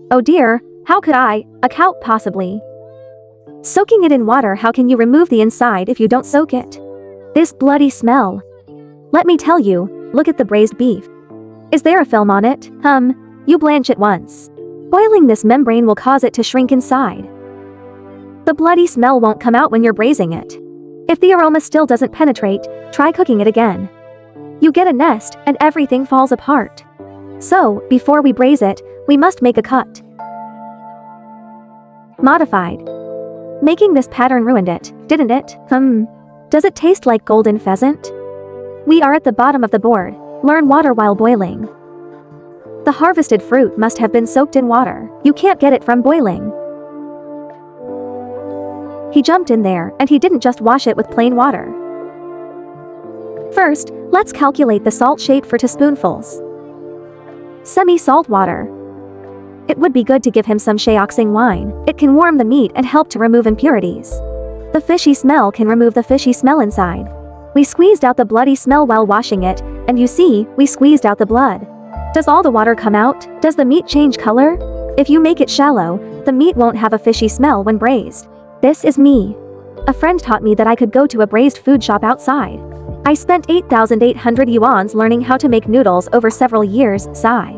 Oh dear, how could I, a cow, possibly? Soaking it in water, how can you remove the inside if you don't soak it? This bloody smell. Let me tell you, look at the braised beef. Is there a film on it? You blanch it once. Boiling this membrane will cause it to shrink inside. The bloody smell won't come out when you're braising it. If the aroma still doesn't penetrate, try cooking it again. You get a nest and everything falls apart. So, before we braise it, we must make a cut. Modified. Making this pattern ruined it, didn't it? Does it taste like golden pheasant? We are at the bottom of the board. Learn water while boiling. The harvested fruit must have been soaked in water. You can't get it from boiling. He jumped in there, and he didn't just wash it with plain water. First, let's calculate the salt shape for 2 spoonfuls. Semi-salt water. It would be good to give him some Shaoxing wine. It can warm the meat and help to remove impurities. The fishy smell can remove the fishy smell inside. We squeezed out the bloody smell while washing it, and you see, we squeezed out the blood. Does all the water come out? Does the meat change color? If you make it shallow, the meat won't have a fishy smell when braised. This is me. A friend taught me that I could go to a braised food shop outside. I spent 8,800 yuans learning how to make noodles over several years, sigh.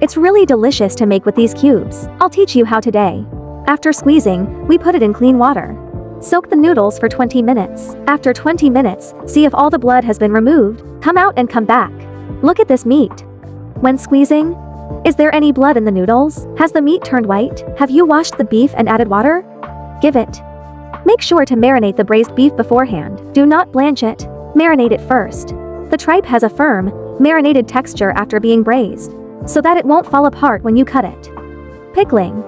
It's really delicious to make with these cubes. I'll teach you how today. After squeezing, we put it in clean water. Soak the noodles for 20 minutes. After 20 minutes, see if all the blood has been removed. Come out and come back. Look at this meat. When squeezing, is there any blood in the noodles? Has the meat turned white? Have you washed the beef and added water? Give it. Make sure to marinate the braised beef beforehand. Do not blanch it. Marinate it first. The tripe has a firm, marinated texture after being braised, so that it won't fall apart when you cut it. Pickling.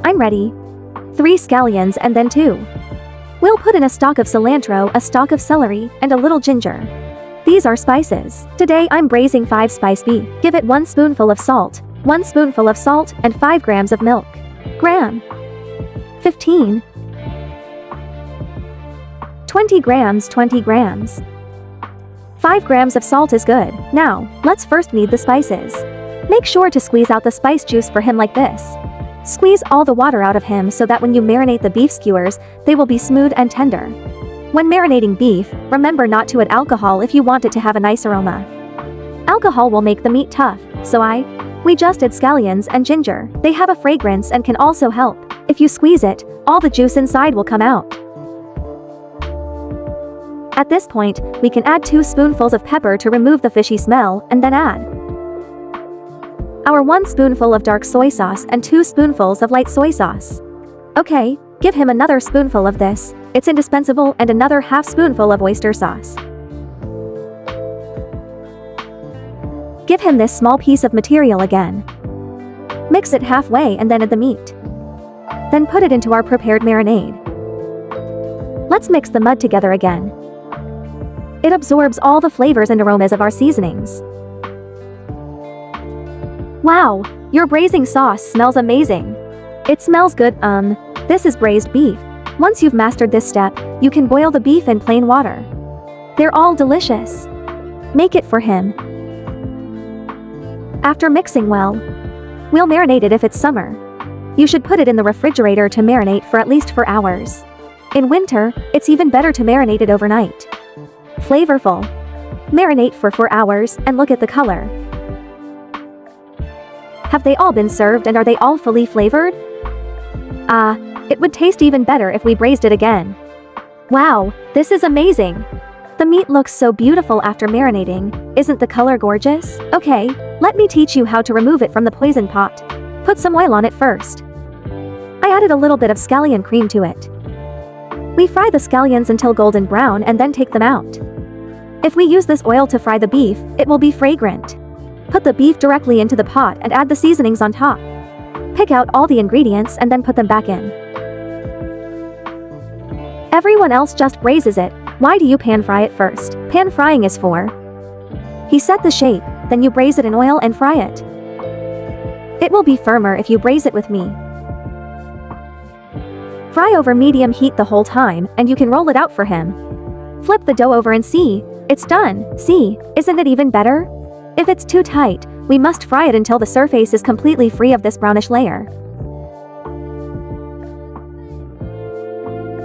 I'm ready. 3 scallions and then 2. We'll put in a stalk of cilantro, a stalk of celery, and a little ginger. These are spices. Today I'm braising 5-spice beef. Give it 1 spoonful of salt, 1 spoonful of salt, and 5 grams of milk. Gram. 15. 20 grams, 20 grams. 5 grams of salt is good. Now, let's first knead the spices. Make sure to squeeze out the spice juice for him like this. Squeeze all the water out of him so that when you marinate the beef skewers, they will be smooth and tender. When marinating beef, remember not to add alcohol if you want it to have a nice aroma. Alcohol will make the meat tough, so we just add scallions and ginger. They have a fragrance and can also help. If you squeeze it, all the juice inside will come out. At this point, we can add 2 spoonfuls of pepper to remove the fishy smell, and then add our 1 spoonful of dark soy sauce and 2 spoonfuls of light soy sauce. Okay, give him another spoonful of this, it's indispensable, and another half spoonful of oyster sauce. Give him this small piece of material again. Mix it halfway and then add the meat. Then put it into our prepared marinade. Let's mix the mud together again. It absorbs all the flavors and aromas of our seasonings. Wow, your braising sauce smells amazing. It smells good. This is braised beef. Once you've mastered this step, you can boil the beef in plain water. They're all delicious. Make it for him. After mixing well, we'll marinate it if it's summer. You should put it in the refrigerator to marinate for at least 4 hours. In winter, it's even better to marinate it overnight. Flavorful. Marinate for 4 hours and look at the color. Have they all been served and are they all fully flavored? It would taste even better if we braised it again. Wow, this is amazing. The meat looks so beautiful after marinating. Isn't the color gorgeous? Okay, let me teach you how to remove it from the poison pot. Put some oil on it first. I added a little bit of scallion cream to it. We fry the scallions until golden brown and then take them out. If we use this oil to fry the beef, it will be fragrant. Put the beef directly into the pot and add the seasonings on top. Pick out all the ingredients and then put them back in. Everyone else just braises it. Why do you pan fry it first? Pan frying is for. He set the shape, then you braise it in oil and fry it. It will be firmer if you braise it with me. Fry over medium heat the whole time, and you can roll it out for him. Flip the dough over and see, it's done. See, isn't it even better? If it's too tight, We must fry it until the surface is completely free of this brownish layer.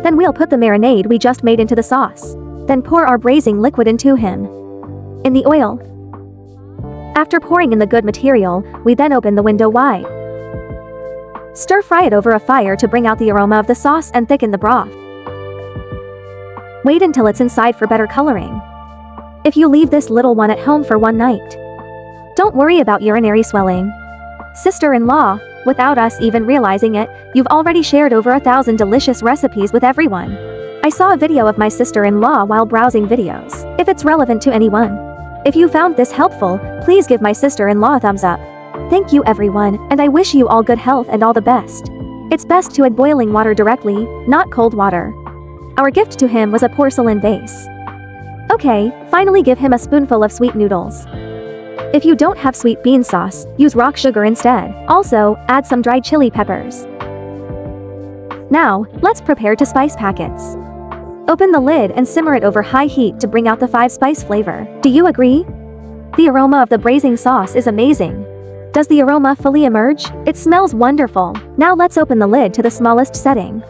Then we'll put the marinade we just made into the sauce. Then pour our braising liquid into him. In the oil. After pouring in the good material, we then open the window wide. Stir fry it over a fire to bring out the aroma of the sauce and thicken the broth. Wait until it's inside for better coloring. If you leave this little one at home for one night, don't worry about urinary swelling. Sister-in-law, without us even realizing it, you've already shared over 1,000 delicious recipes with everyone. I saw a video of my sister-in-law while browsing videos. If it's relevant to anyone. If you found this helpful, please give my sister-in-law a thumbs up. Thank you everyone, and I wish you all good health and all the best. It's best to add boiling water directly, not cold water. Our gift to him was a porcelain vase. Okay, finally give him a spoonful of sweet noodles. If you don't have sweet bean sauce, use rock sugar instead. Also, add some dried chili peppers. Now, let's prepare to spice packets. Open the lid and simmer it over high heat to bring out the 5-spice flavor. Do you agree? The aroma of the braising sauce is amazing. Does the aroma fully emerge? It smells wonderful. Now let's open the lid to the smallest setting.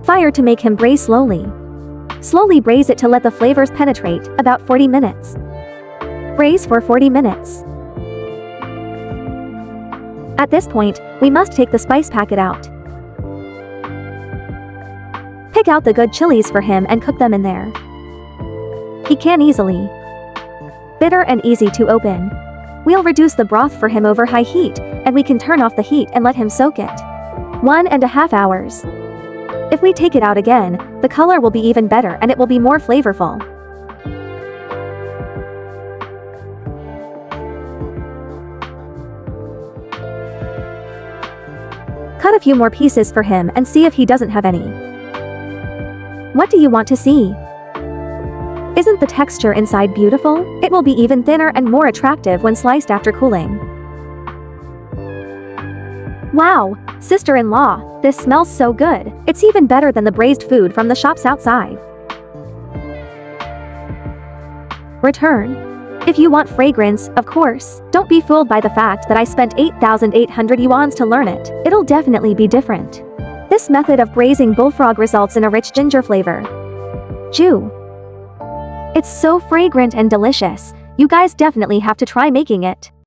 Fire to make him braise slowly. Slowly braise it to let the flavors penetrate, about 40 minutes. Braise for 40 minutes. At this point, we must take the spice packet out. Pick out the good chilies for him and cook them in there. He can easily. Bitter and easy to open. We'll reduce the broth for him over high heat, and we can turn off the heat and let him soak it. 1.5 hours. If we take it out again, the color will be even better and it will be more flavorful. Cut a few more pieces for him and see if he doesn't have any. What do you want to see? Isn't the texture inside beautiful? It will be even thinner and more attractive when sliced after cooling. Wow, sister-in-law, this smells so good. It's even better than the braised food from the shops outside. Return. If you want fragrance, of course, don't be fooled by the fact that I spent 8,800 yuans to learn it. It'll definitely be different. This method of braising bullfrog results in a rich ginger flavor. Chew. It's so fragrant and delicious. You guys definitely have to try making it.